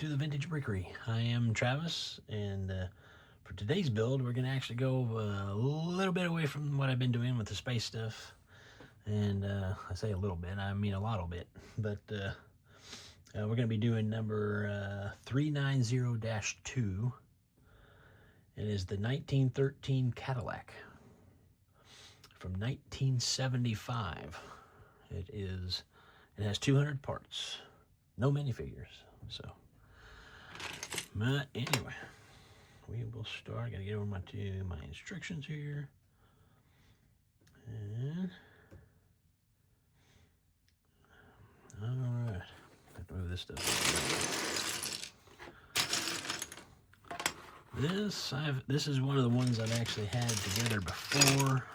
to the Vintage Brickery. I am Travis, and for today's build, we're going to actually go a little bit away from what I've been doing with the space stuff. And I say a little bit, I mean a lot of bit. But we're going to be doing number 390-2. It is the 1913 Cadillac from 1975. It has 200 parts. No minifigures, so. But anyway, we will start. I gotta get over my instructions here. And all right, I have to move this stuff. This is one of the ones I've actually had together before,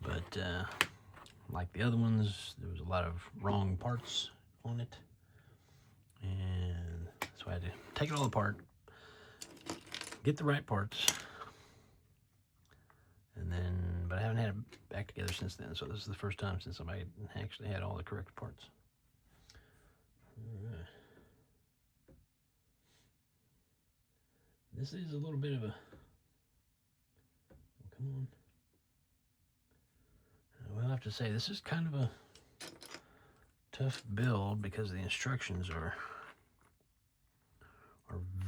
but like the other ones, there was a lot of wrong parts on it, and that's why I had to take it all apart, get the right parts, and then, but I haven't had it back together since then, so this is the first time since I actually had all the correct parts. All right. This is a little bit of a, come on. I will have to say, this is kind of a tough build because the instructions are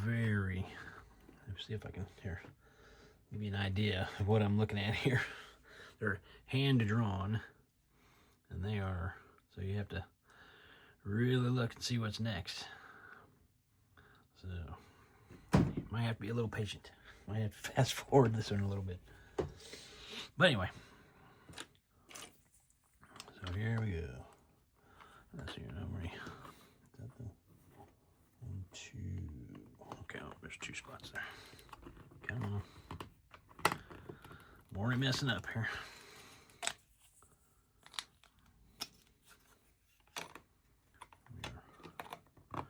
very, let's see if I can here give you an idea of what I'm looking at here. They're hand drawn, and they are, so you have to really look and see what's next. So you might have to be a little patient. Might have to fast forward this one a little bit. But anyway, so here we go. That's your number. Is that the 1, 2? Okay, oh, there's 2 spots there. Come on. I'm already messing up here. We are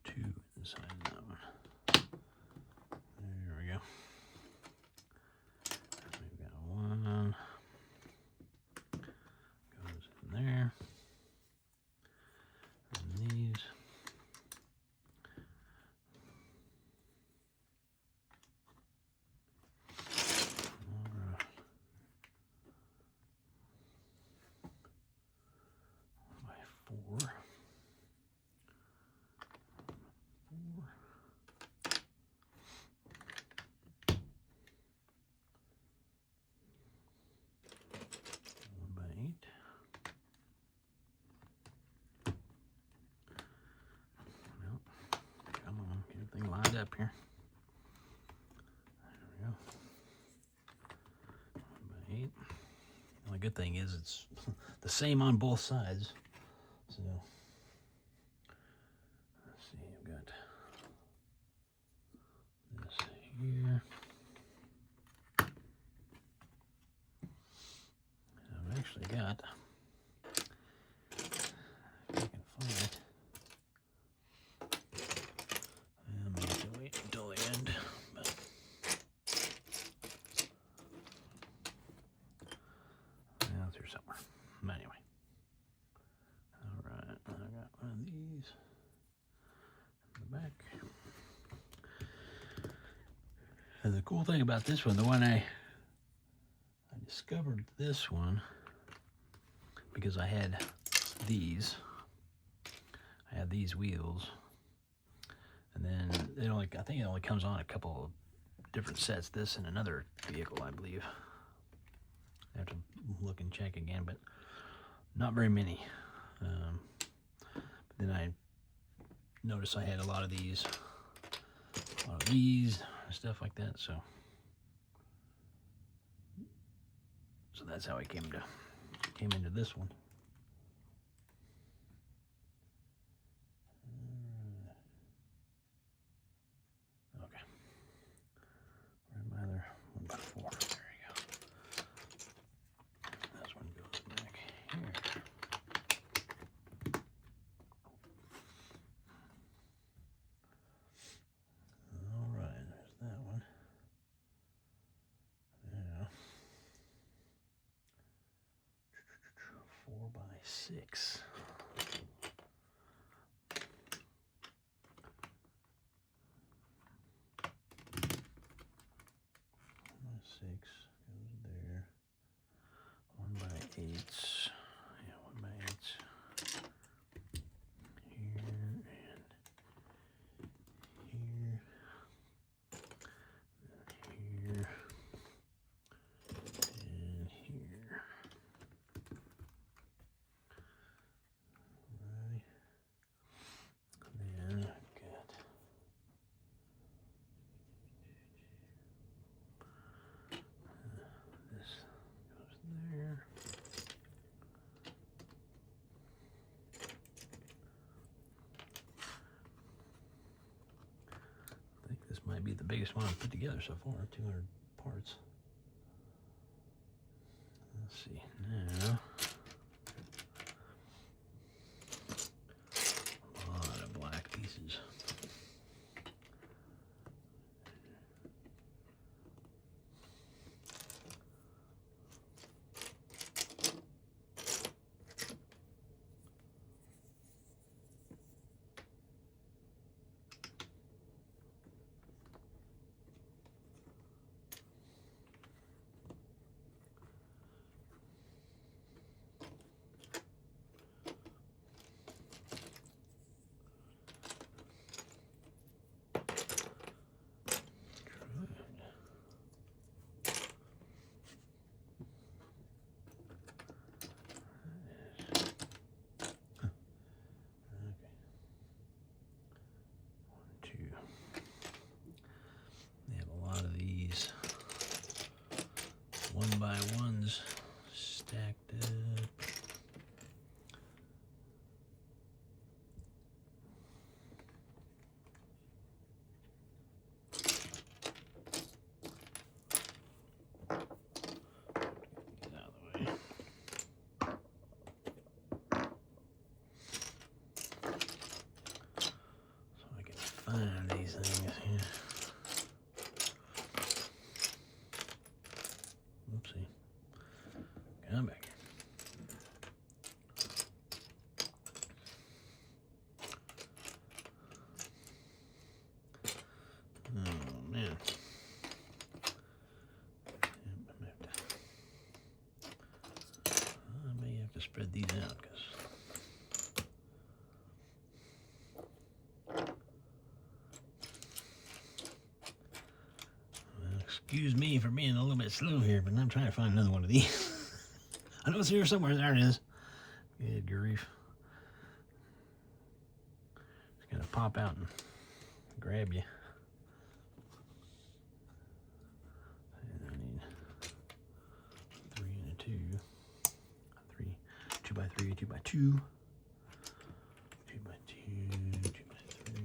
2 inside that one. There we go. We've got 1. Goes in there. And these. Lined up here. There we go. 1 by 8. The only good thing is it's the same on both sides. So let's see, I've got this here. I've actually got, if I can find it. Somewhere. But anyway. Alright, I got one of these in the back. And the cool thing about this one, the one I discovered this one because I had these. I had these wheels. And then I think it only comes on a couple of different sets, this and another vehicle, I believe. I have to look and check again, but not very many. But then I noticed I had a lot of these, stuff like that. So that's how I came into this one. Okay. Where am I there? 1 by 4. Alright, there's that one. Yeah. 4 by 6. might be the biggest one I've put together so far, 200 parts. Let's see, now, a lot of black pieces. One by ones stacked up. Get out of the way. So I can find these things here. Oopsie. Come back. Oh man. I may have to spread these out because excuse me for being a little bit slow here, but I'm trying to find another one of these. I know it's here somewhere. There it is. Good grief. It's going to pop out and grab you. And I need 3 and a 2. 3, 2 by 3, 2 by 2. 2 by 2, 2 by 3.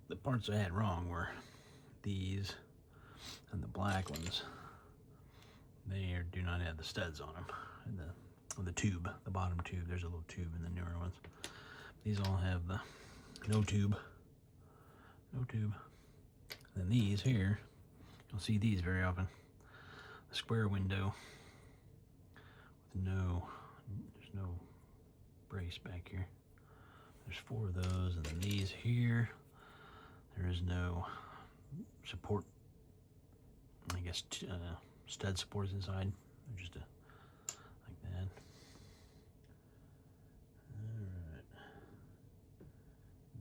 The parts I had wrong were these and the black ones. They do not have the studs on them. And the tube, the bottom tube, there's a little tube in the newer ones. These all have the no tube. No tube. And then these here, you'll see these very often. The square window with there's no brace back here. There's 4 of those, and then these here. There is no support, I guess, stud supports inside. They're just like that. All right.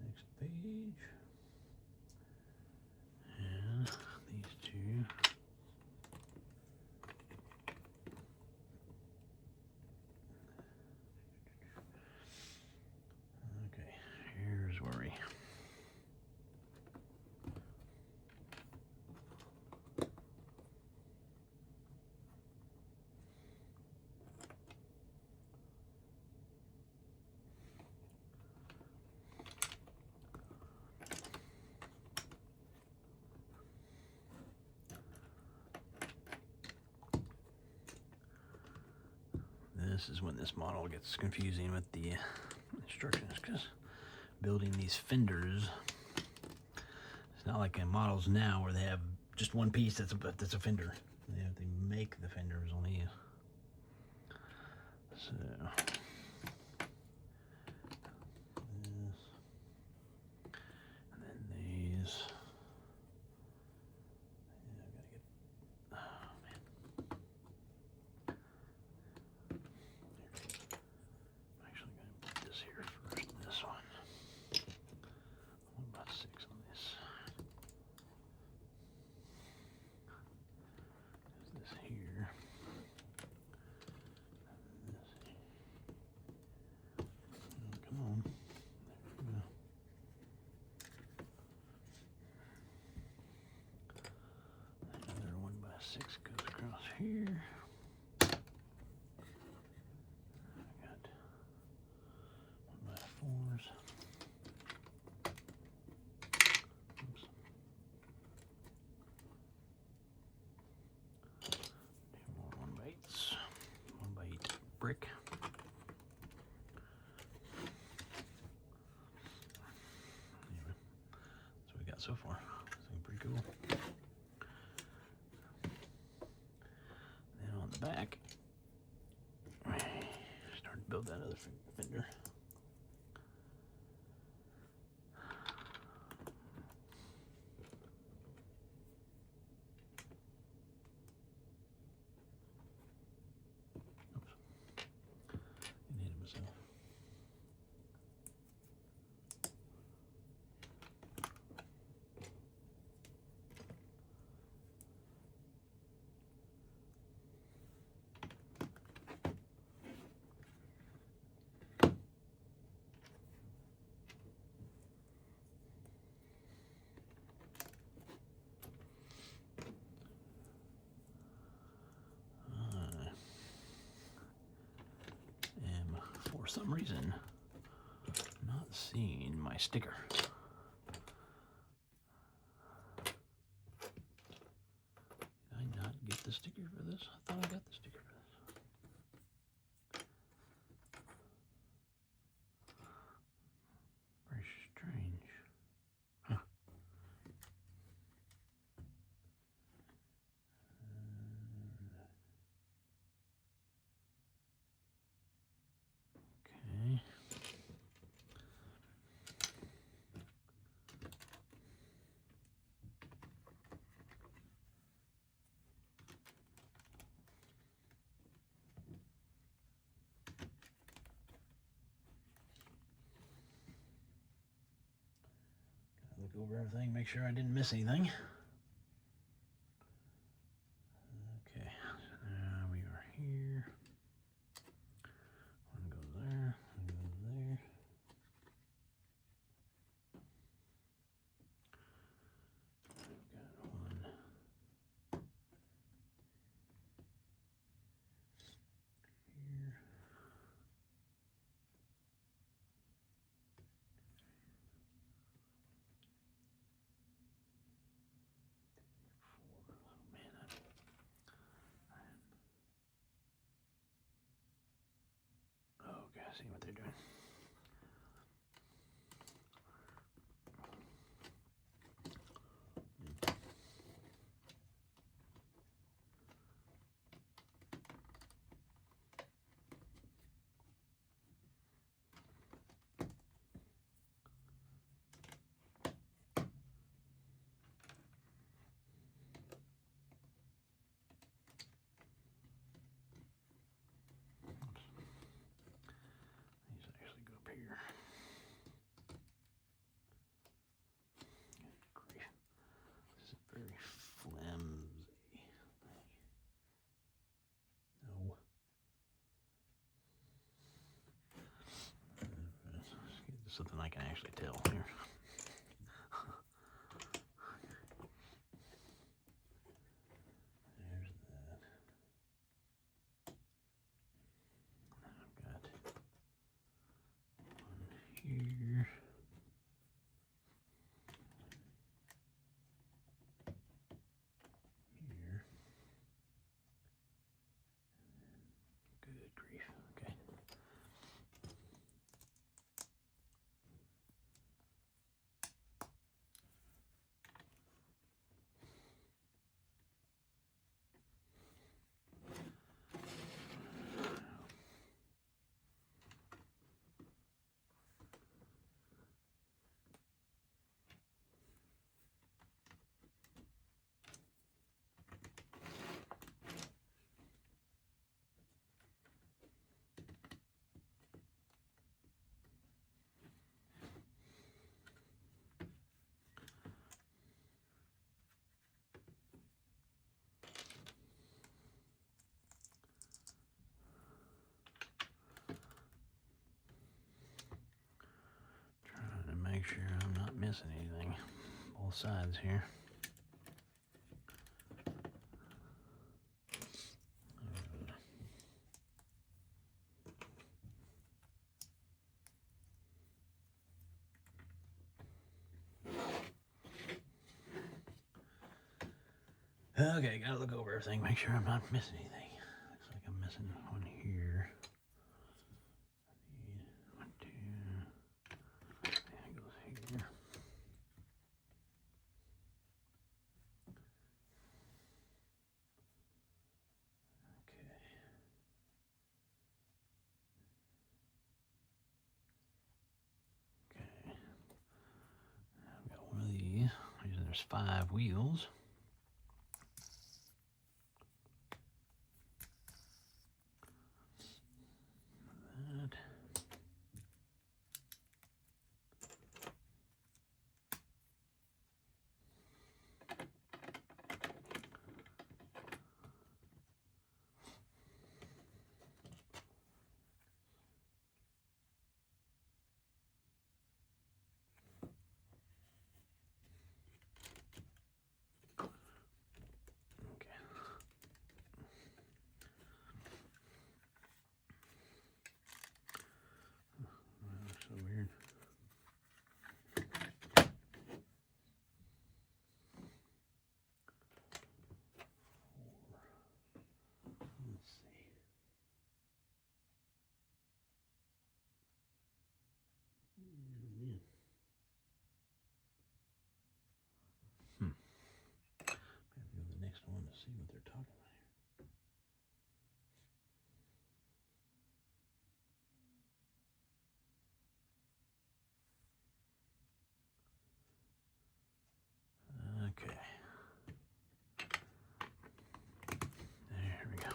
Next page. And these 2. Okay, here's where we... This is when this model gets confusing with the instructions, because building these fenders, it's not like in models now where they have just one piece that's a fender. They make the fenders on these. So this, and then these. Yeah, I gotta get. Oh man. I'm actually gonna put this here first. This one. About 6 on this. There's this here. This here. Oh, come on. There we go. Another 1x6 goes across here. I got 1x4s. Oops. More 1x8s. 1x8 brick. Anyway, that's what we got so far. It's pretty cool. Then on the back, start to build that other fender. Oops. Didn't hit myself. For some reason, not seeing my sticker. Did I not get the sticker for this? I thought I got the sticker for this. Very strange. Huh. Okay. Gotta look over everything, make sure I didn't miss anything. Okay, so now we are here. One goes there, one goes there. I've got one here. Man, okay, I see what they're doing. These actually go up here. Good grief. This is very flimsy. No. Let's get something I can actually tell here. There's that. I've got one here. Here. Good grief. Okay. missing anything. Both sides here. Okay, gotta look over everything, make sure I'm not missing anything. Looks like I'm missing one here. One, two. That goes here. Okay. Okay. I've got one of these. There's 5 wheels. That. So weird. Let's see. Man. Maybe go to the next one to see what they're talking about here. Okay. There we go.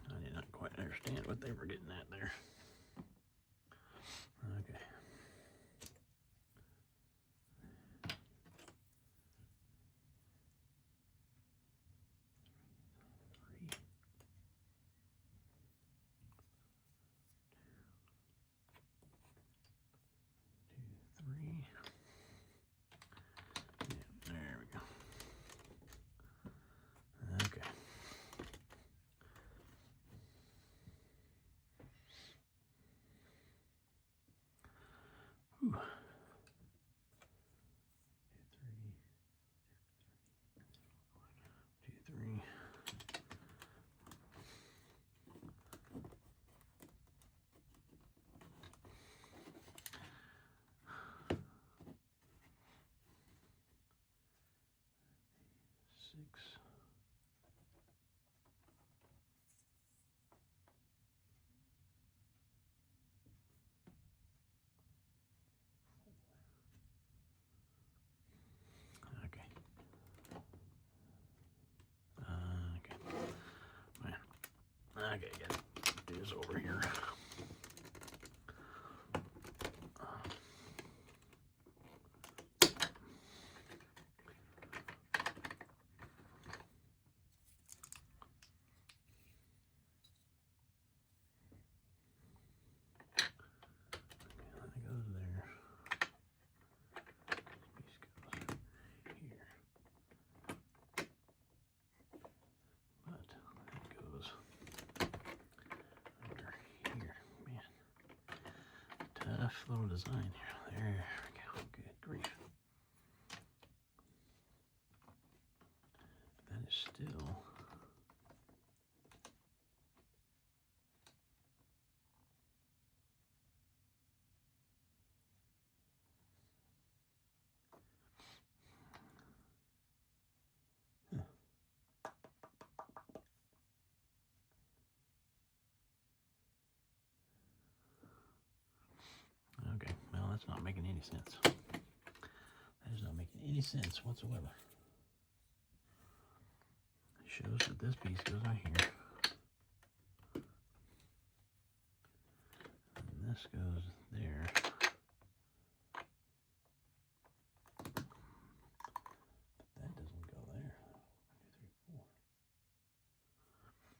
I did not quite understand what they were getting at there. Okay. Three. Yeah, there we go. Okay. Whew. 2, 3. 6. Okay. Okay. Man. Okay, got to do this over here. Tough little design here. There we go. Good grief. That is still. Huh. Okay, well, that's not making any sense. That is not making any sense whatsoever. It shows that this piece goes right here. And this goes there. But that doesn't go there. 1, 2, 3, 4.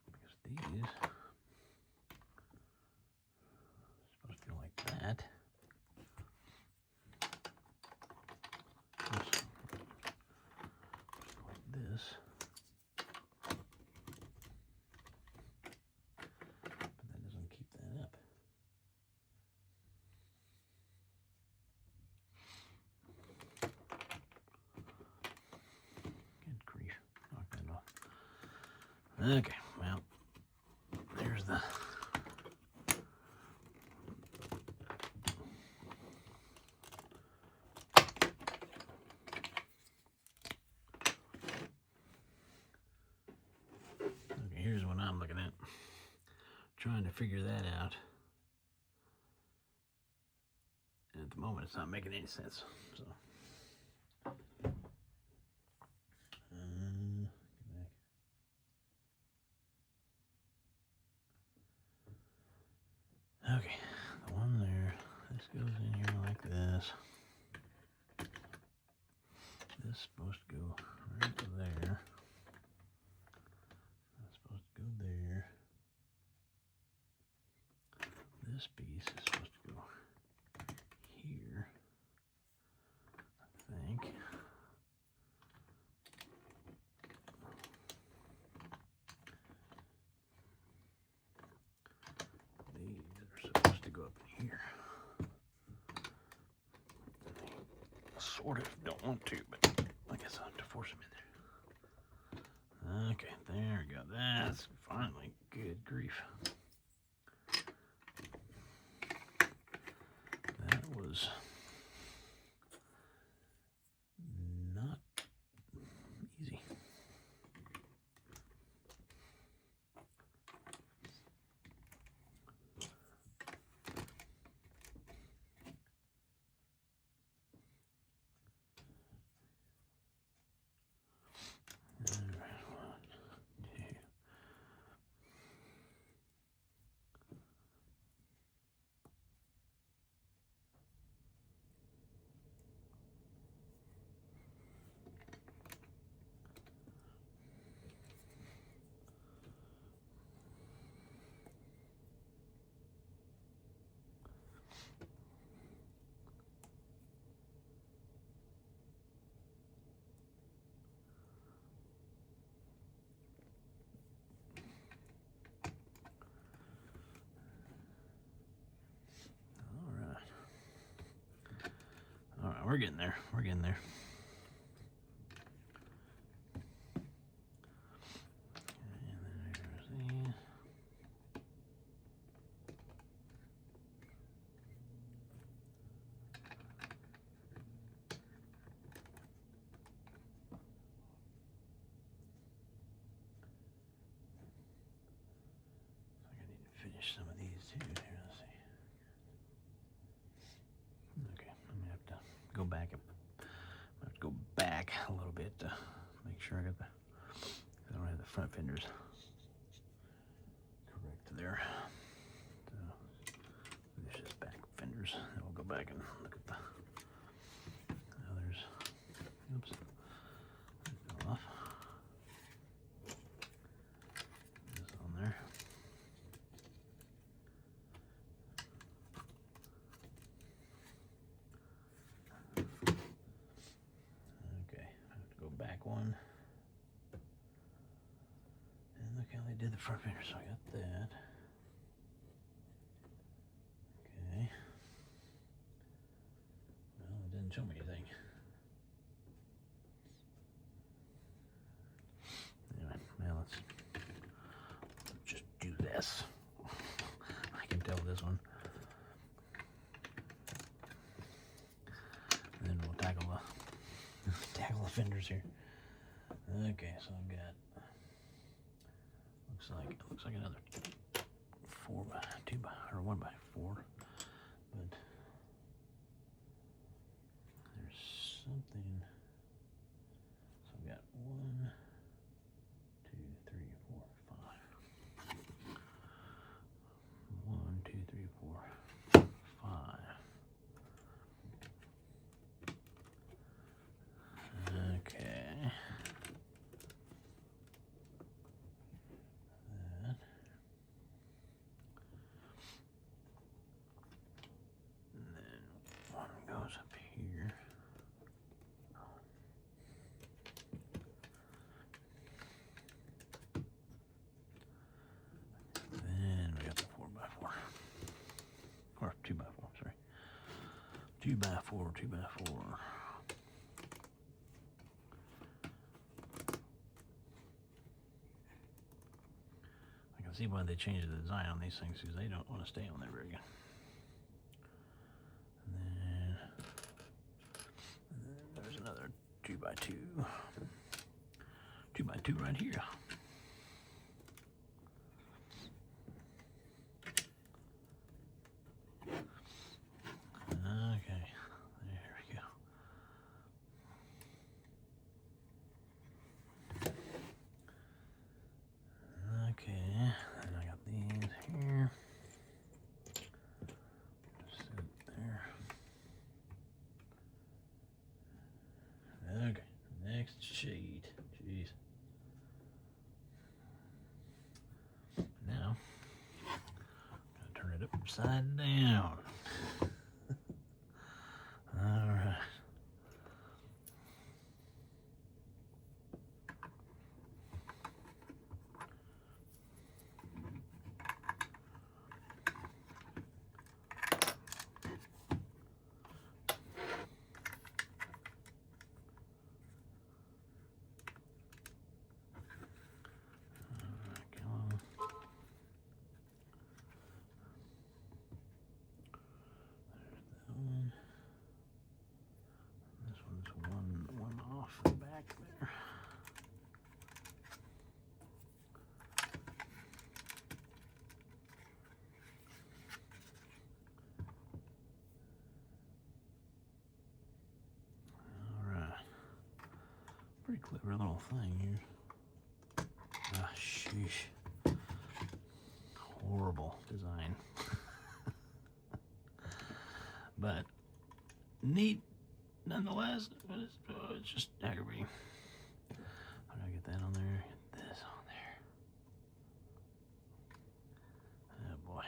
Because these are supposed to go like that. Okay, well, there's the... Okay, here's what I'm looking at. Trying to figure that out. And at the moment, it's not making any sense. So, get back. Okay, the one there. This goes in here like this. This is supposed to go right to there. That's supposed to go there. This piece is supposed to go here, I think. These are supposed to go up here. I sort of don't want to, but I guess I'll have to force them in there. Okay, there we go. That's finally good grief. That was not easy. All right, we're getting there. We're getting there. And then there's these. I need to finish some of these too. Here, let's see. Okay, I'm gonna have to go back. I have to go back a little bit to make sure I got the. I don't have the front fenders correct there. So finish this back fenders, and we'll go back and look at the others. Oops. That fell off. This on there. Okay, I have to go back one. And look how they did the front fender, so I got that. Okay. Well, it didn't show me anything. Anyway, now let's just do this. I can tell this one. And then we'll tackle the fenders here. Okay, so I've got looks like another 4 by 2 by or 1 by 4, but there's something. So I've got 1, 2, 3, 4, 5. 1, 2, 3, 4, 5. Okay. That. And then one goes up here. Then we got the 4 by 4. Or 2 by 4, sorry. 2 by 4, 2 by 4. can see why they changed the design on these things, because they don't want to stay on there very good. And then there's another 2x2. 2x2 right here. Okay, there we go. Okay, and I got these here. Sit there. Okay, next sheet. Jeez. Now, I'm gonna turn it upside down. All right. This one's one off the back there. All right. Pretty clever little thing here. Ah, sheesh. Horrible design. But neat nonetheless. But it's just aggravating. How do I get that on there? Get this on there. Oh boy.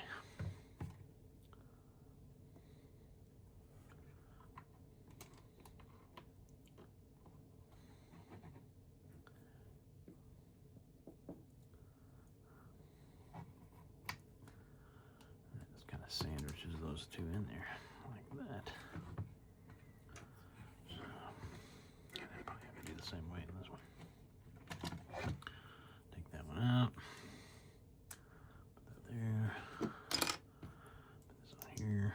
This kind of sandwiches those two in there like that. So, I probably have to do the same way in this one. Take that one out. Put that there. Put this on here.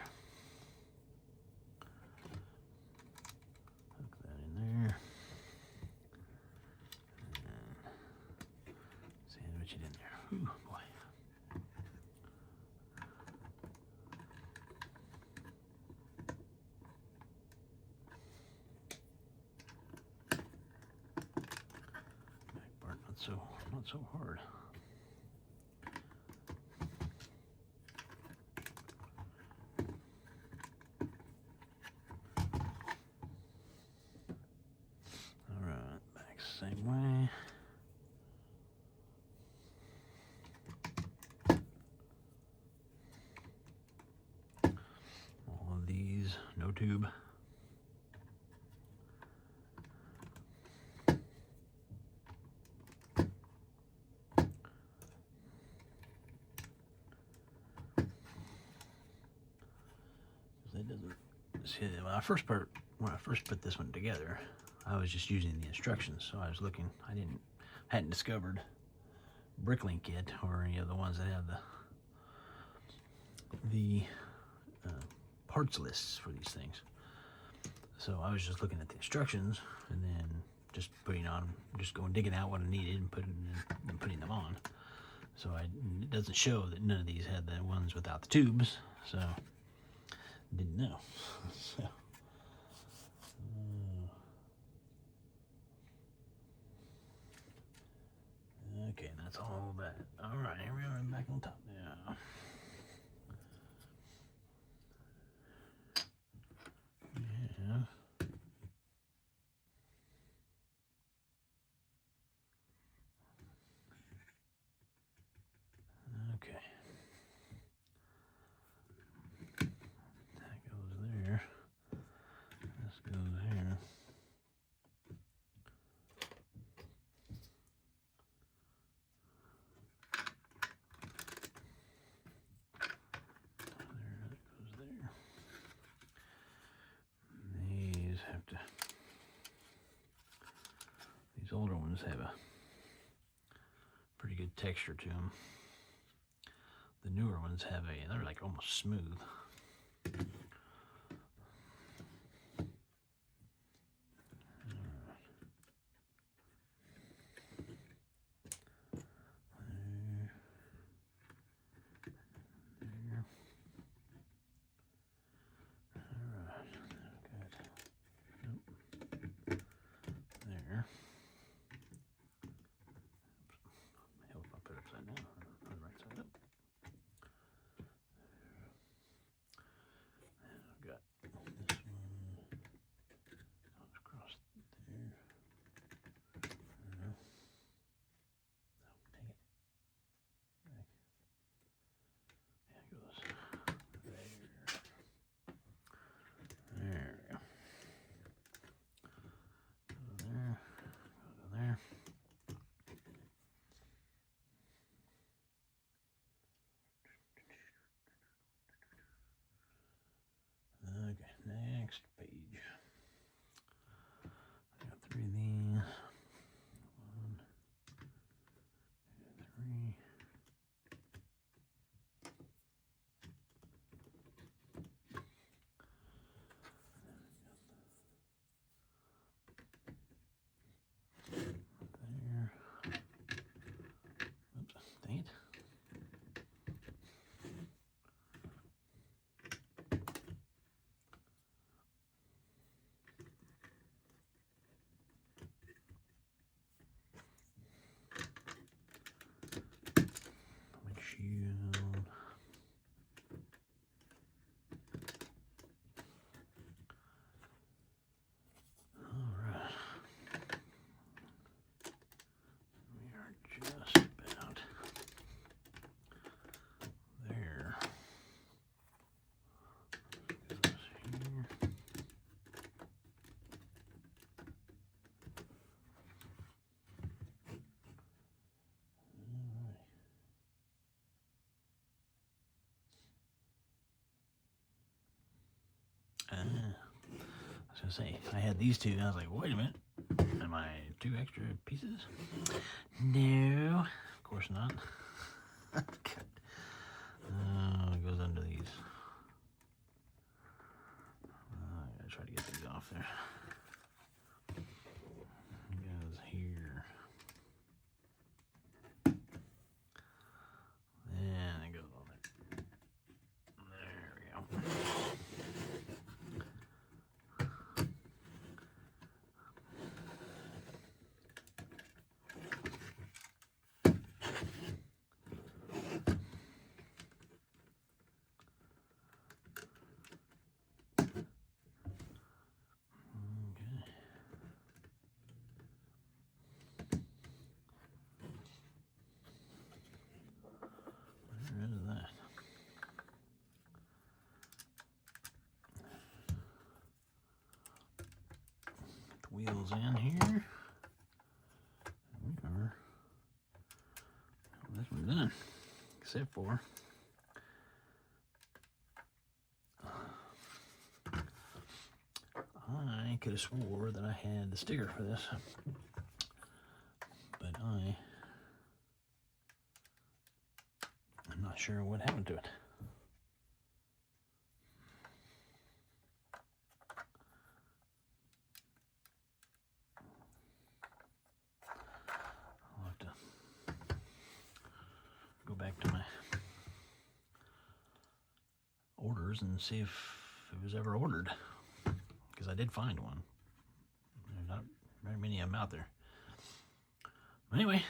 Hook that in there. And sandwich it in there. Ooh, boy. Back part not so hard. All right, back same way. All of these, no tube. It doesn't see when I first put this one together, I was just using the instructions, so I was looking. Hadn't discovered Bricklink yet, or any of the ones that have the parts lists for these things. So I was just looking at the instructions and then just going digging out what I needed and putting them on. So it doesn't show that none of these had the ones without the tubes. So didn't know. So, okay, that's all that. All right, here we are back on top now. Yeah. Okay. That goes there. This goes here. These older ones have a pretty good texture to them. The newer ones have they're like almost smooth. Next page. I got 3 of these. 1, 2, 3. There. Oops, dang it. I was gonna say, I had these two, and I was like, wait a minute, am I 2 extra pieces? No, of course not. It goes under these. I gotta try to get these off there. It goes here. Then it goes on there. There we go. Wheels in here. We are. This one's done, except for I could have swore that I had the sticker for this, but I'm not sure what happened to it. Back to my orders and see if it was ever ordered, because I did find one. There's not very many of them out there. Anyway,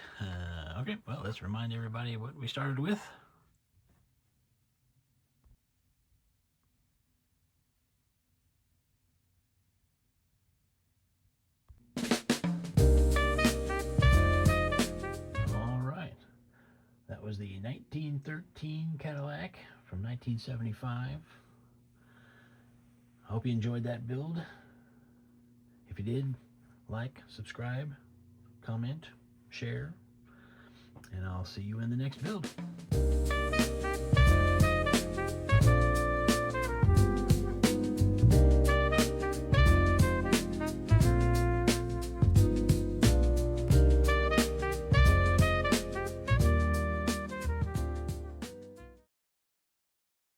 okay, well, let's remind everybody what we started with. That was the 1913 Cadillac from 1975. I hope you enjoyed that build. If you did, like, subscribe, comment, share, and I'll see you in the next build.